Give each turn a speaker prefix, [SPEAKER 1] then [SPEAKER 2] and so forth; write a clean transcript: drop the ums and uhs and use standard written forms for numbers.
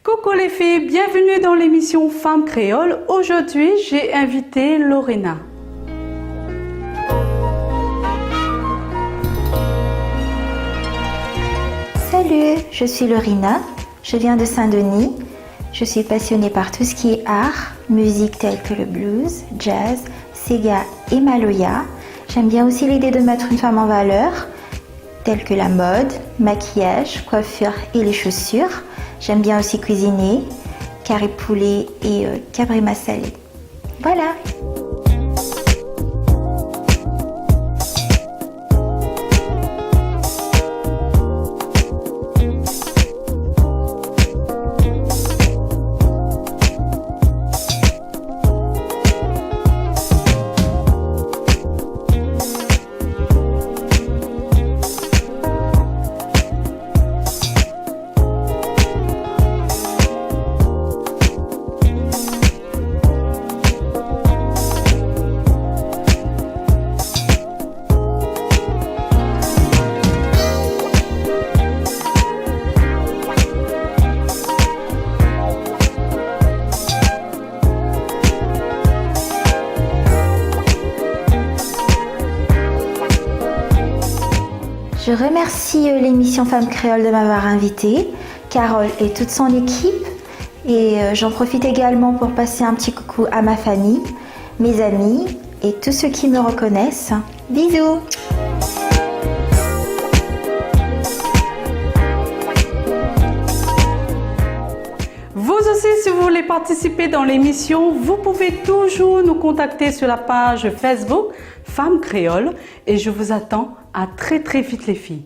[SPEAKER 1] Coucou les filles, bienvenue dans l'émission Femmes Créoles. Aujourd'hui, j'ai invité Lorena.
[SPEAKER 2] Salut, je suis Lorena, je viens de Saint-Denis. Je suis passionnée par tout ce qui est art, musique telle que le blues, jazz, Sega et Maloya. J'aime bien aussi l'idée de mettre une femme en valeur, telle que la mode, maquillage, coiffure et les chaussures. J'aime bien aussi cuisiner, carré poulet et cabrima salé. Voilà. Je remercie l'émission Femmes Créoles de m'avoir invitée, Carole et toute son équipe. Et j'en profite également pour passer un petit coucou à ma famille, mes amis et tous ceux qui me reconnaissent. Bisous!
[SPEAKER 1] Vous aussi, si vous voulez participer dans l'émission, vous pouvez toujours nous contacter sur la page Facebook Femmes Créoles et je vous attends à très vite les filles.